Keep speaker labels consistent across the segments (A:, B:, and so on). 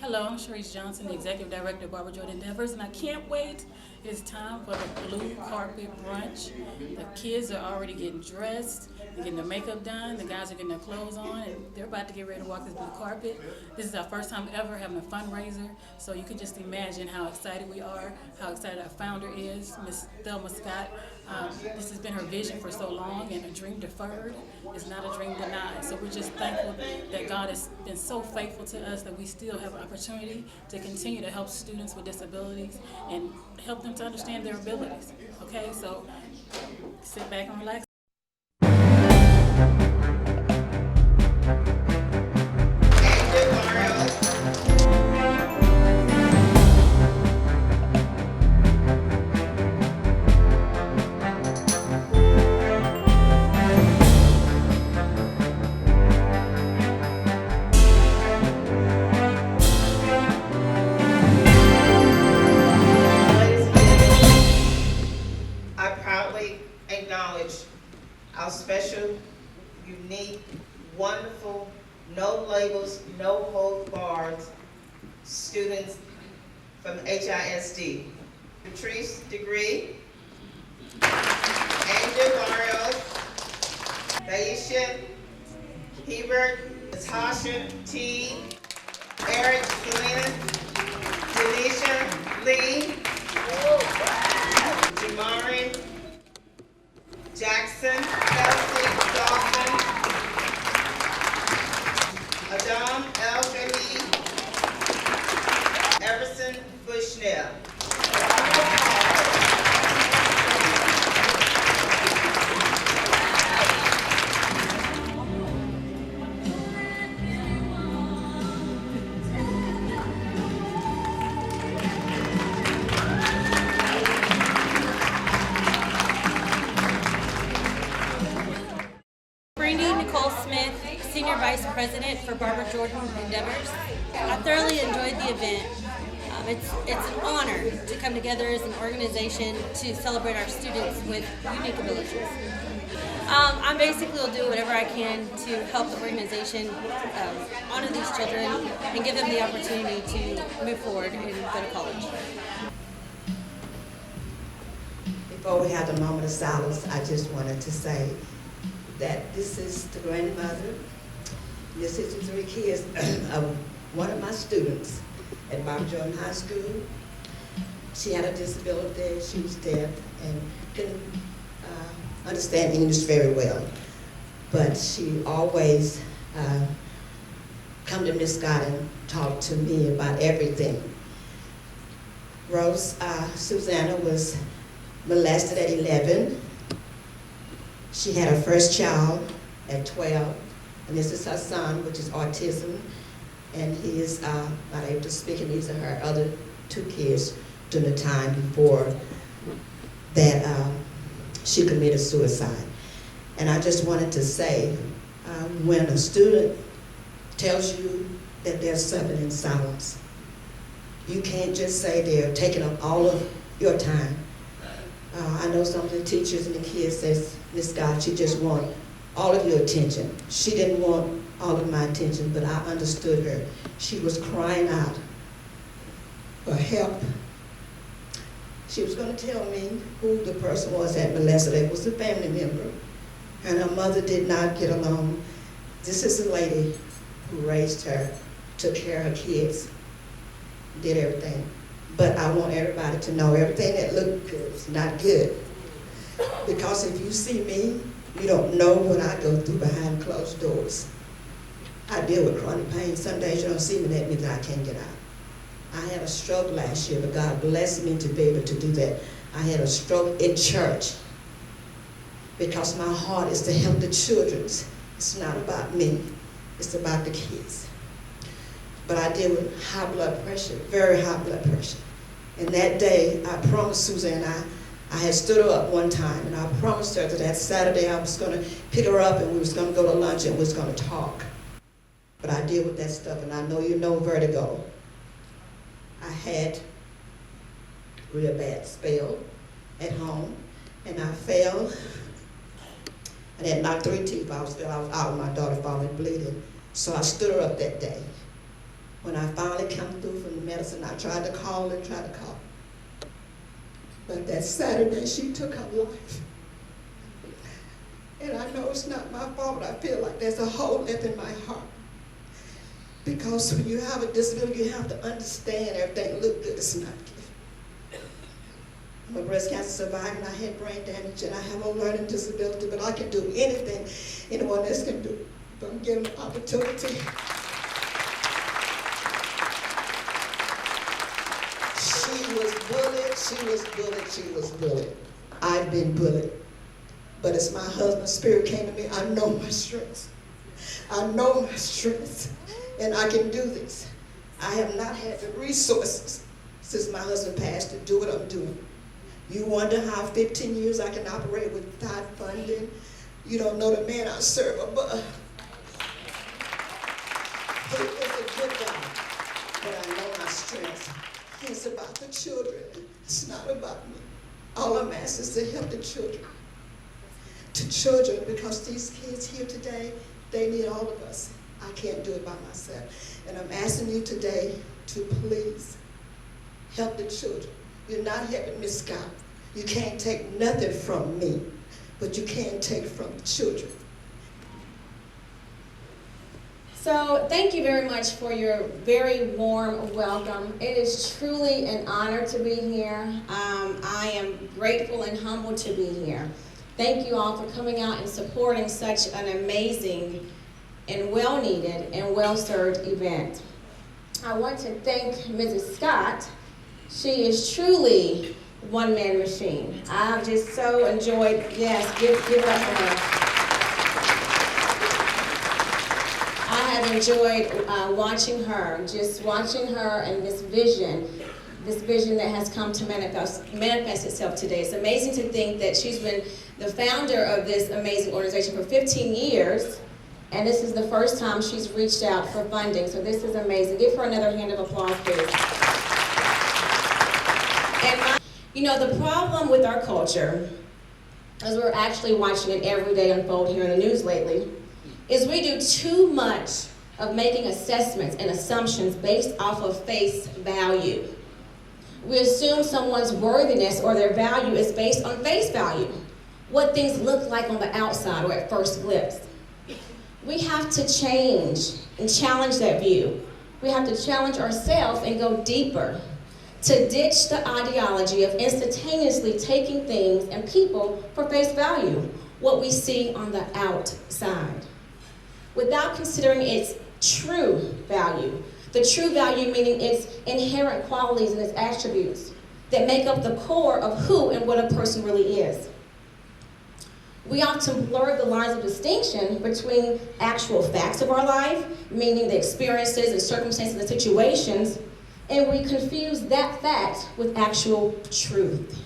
A: Hello, I'm Sharice Johnson, the Executive Director of Barbara Jordan Endeavors, and I can't wait. It's time for the blue carpet brunch. The kids are already getting dressed, they're getting their makeup done, the guys are getting their clothes on, and they're about to get ready to walk this blue carpet. This is our first time ever having a fundraiser, so you can just imagine how excited we are, how excited our founder is, Miss Thelma Scott. This has been her vision for so long, and a dream deferred is not a dream denied. So we're just thankful that God has been so faithful to us that we still have an opportunity to continue to help students with disabilities and help them to understand their abilities. Okay, so sit back and relax.
B: Ladies and gentlemen, I proudly acknowledge our special, unique, wonderful, no labels, no holds barred students from HISD. Patrice Degree, Angel Barrios, Daisha Hebert, Natasha T, Eric Selena, Denisha Lee, Jamari Jackson, Kelsey Dawson, Adam El Shahid, Everson Bushnell.
C: Brandy Nicole Smith, Senior Vice President for Barbara Jordan Endeavors. I thoroughly enjoyed the event. It's an honor to come together as an organization to celebrate our students with unique abilities. I basically will do whatever I can to help the organization honor these children and give them the opportunity to move forward and go to college.
D: Before we have the moment of silence, I just wanted to say that this is the grandmother. This is the three kids of one of my students at Barbara Jordan High School. She had a disability, she was deaf, and couldn't understand English very well. But she always come to Miss Scott and talk to me about everything. Rose, Susanna was molested at 11. She had her first child at 12, and this is her son, which is autism, and he is not able to speak, and these are her other two kids during the time before that she committed suicide. And I just wanted to say, when a student tells you that they're suffering in silence, you can't just say they're taking up all of your time. I know some of the teachers and the kids says, Miss Scott, she just want all of your attention. She didn't want all of my attention, but I understood her. She was crying out for help. She was going to tell me who the person was that molested her. It was a family member, and her mother did not get along. This is a lady who raised her, took care of her kids, did everything. But I want everybody to know everything that looked good is not good. Because if you see me, you don't know what I go through behind closed doors. I deal with chronic pain. Some days you don't see me, that means I can't get out. I had a stroke last year, but God blessed me to be able to do that. I had a stroke in church because my heart is to help the children. It's not about me, it's about the kids. But I deal with high blood pressure, very high blood pressure. And that day, I promised Susan, I had stood her up one time, and I promised her that Saturday I was going to pick her up and we was going to go to lunch and we was going to talk. But I deal with that stuff, and I know you know vertigo. I had real bad spell at home, and I fell. I had knocked 3 teeth. I was out with my daughter falling bleeding. So I stood her up that day. When I finally come through from the medicine, I tried to call. But that Saturday, she took her life. And I know it's not my fault, but I feel like there's a hole left in my heart. Because when you have a disability, you have to understand everything look good, it's not good. I'm a breast cancer survivor, and I had brain damage, and I have a learning disability, but I can do anything anyone else can do. But I'm given the opportunity. She was bullied. I've been bullied. But as my husband's spirit came to me, I know my strengths. And I can do this. I have not had the resources since my husband passed to do what I'm doing. You wonder how 15 years I can operate without funding? You don't know the man I serve above. He is a good guy, but I know my strengths. It's about the children. It's not about me. All I'm asking is to help the children. To children, because these kids here today, they need all of us. I can't do it by myself. And I'm asking you today to please help the children. You're not helping Miss Scott. You can't take nothing from me, but you can take from the children.
E: So thank you very much for your very warm welcome. It is truly an honor to be here. I am grateful and humbled to be here. Thank you all for coming out and supporting such an amazing and well-needed and well-served event. I want to thank Mrs. Scott. She is truly one-man machine. I've just so enjoyed, yes, give it up for her. I have enjoyed watching her and this vision that has come to manifest itself today. It's amazing to think that she's been the founder of this amazing organization for 15 years, and this is the first time she's reached out for funding, so this is amazing. Give her another hand of applause, please. And the problem with our culture, as we're actually watching it every day unfold here in the news lately, is we do too much of making assessments and assumptions based off of face value. We assume someone's worthiness or their value is based on face value, what things look like on the outside or at first glimpse. We have to change and challenge that view. We have to challenge ourselves and go deeper, to ditch the ideology of instantaneously taking things and people for face value, what we see on the outside, without considering its true value. The true value meaning its inherent qualities and its attributes that make up the core of who and what a person really is. We often blur the lines of distinction between actual facts of our life, meaning the experiences and circumstances and situations, and we confuse that fact with actual truth.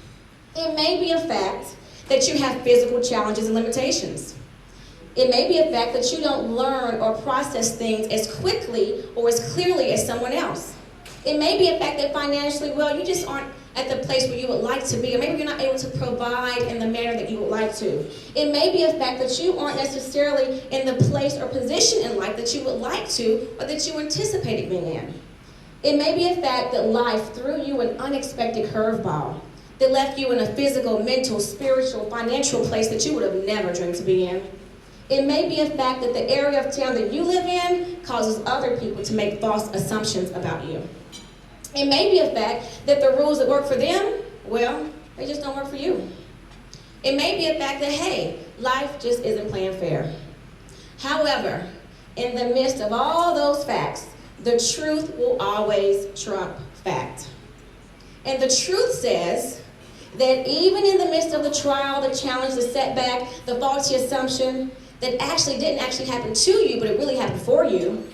E: It may be a fact that you have physical challenges and limitations. It may be a fact that you don't learn or process things as quickly or as clearly as someone else. It may be a fact that financially, you just aren't at the place where you would like to be, or maybe you're not able to provide in the manner that you would like to. It may be a fact that you aren't necessarily in the place or position in life that you would like to or that you anticipated being in. It may be a fact that life threw you an unexpected curveball that left you in a physical, mental, spiritual, financial place that you would have never dreamed to be in. It may be a fact that the area of town that you live in causes other people to make false assumptions about you. It may be a fact that the rules that work for them, they just don't work for you. It may be a fact that, hey, life just isn't playing fair. However, in the midst of all those facts, the truth will always trump fact. And the truth says that even in the midst of the trial, the challenge, the setback, the faulty assumption that didn't actually happen to you, but it really happened for you,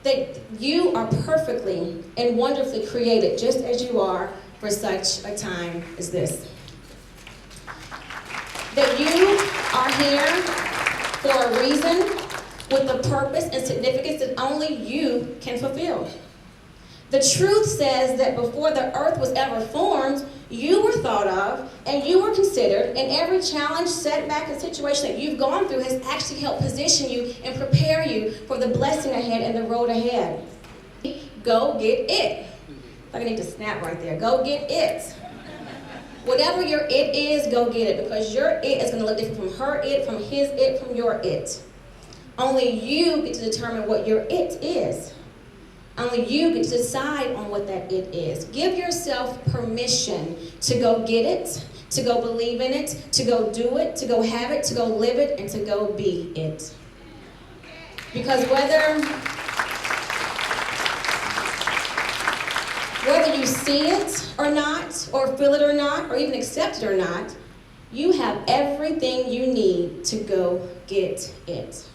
E: that you are perfectly and wonderfully created just as you are for such a time as this. That you are here for a reason with a purpose and significance that only you can fulfill. The truth says that before the earth was ever formed, you were thought of and you were considered, and every challenge, setback, and situation that you've gone through has actually helped position you and prepare you for the blessing ahead and the road ahead. Go get it. I need to snap right there. Go get it. Whatever your it is, go get it, because your it is going to look different from her it, from his it, from your it. Only you get to determine what your it is. Only you get to decide on what that it is. Give yourself permission to go get it, to go believe in it, to go do it, to go have it, to go live it, and to go be it. Because whether you see it or not, or feel it or not, or even accept it or not, you have everything you need to go get it.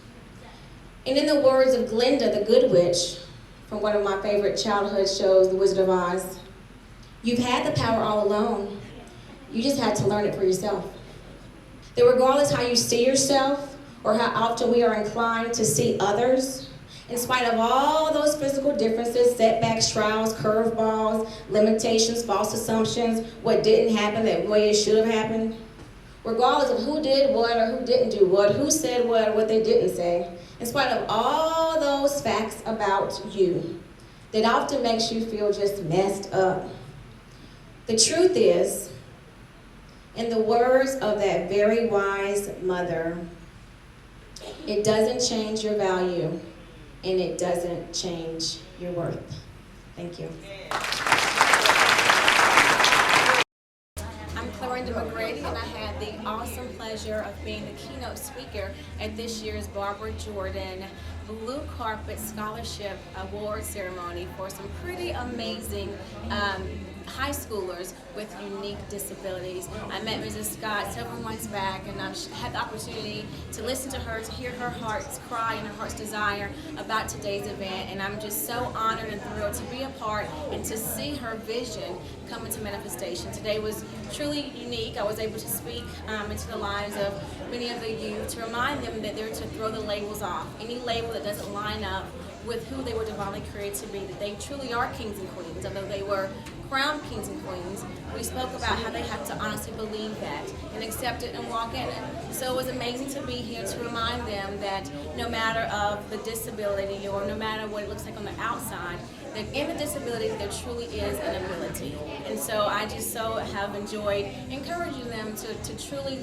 E: And in the words of Glinda, the Good Witch, from one of my favorite childhood shows, The Wizard of Oz, you've had the power all along. You just had to learn it for yourself. That regardless how you see yourself, or how often we are inclined to see others, in spite of all those physical differences, setbacks, trials, curveballs, limitations, false assumptions, what didn't happen the way it should have happened, regardless of who did what or who didn't do what, who said what or what they didn't say, in spite of all those facts about you, that often makes you feel just messed up. The truth is, in the words of that very wise mother, it doesn't change your value, and it doesn't change your worth. Thank you.
F: I'm Clarinda McGrady, and I had the awesome pleasure of being the keynote speaker at this year's Barbara Jordan Blue Carpet Scholarship Award Ceremony for some pretty amazing high schoolers with unique disabilities. I met Mrs. Scott several months back, and I had the opportunity to listen to her, to hear her heart's cry and her heart's desire about today's event, and I'm just so honored and thrilled to be a part and to see her vision come into manifestation. Today was truly unique. I was able to speak into the lives of many of the youth to remind them that they're to throw the labels off. Any label that doesn't line up with who they were divinely created to be, that they truly are kings and queens, although they were crowned kings and queens. We spoke about how they have to honestly believe that and accept it and walk in it. So it was amazing to be here to remind them that no matter of the disability or no matter what it looks like on the outside, that in the disability there truly is an ability. And so I just so have enjoyed encouraging them to truly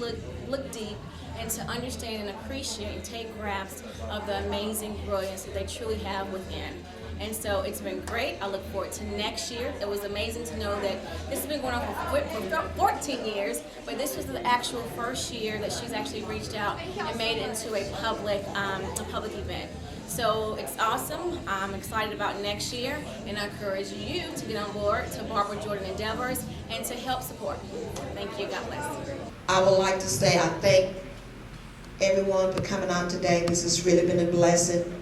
F: look deep and to understand and appreciate and take grasp of the amazing brilliance that they truly have within. And so it's been great. I look forward to next year. It was amazing to know that this has been going on for 14 years, but this was the actual first year that she's actually reached out and made it into a public event. So it's awesome. I'm excited about next year, and I encourage you to get on board to Barbara Jordan Endeavors and to help support. Thank you. God bless.
D: I would like to say I thank everyone for coming out today. This has really been a blessing.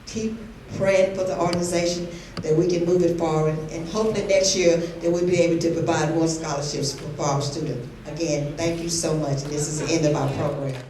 D: Keep praying for the organization that we can move it forward, and hopefully next year that we'll be able to provide more scholarships for our students. Again, thank you so much. This is the end of our program.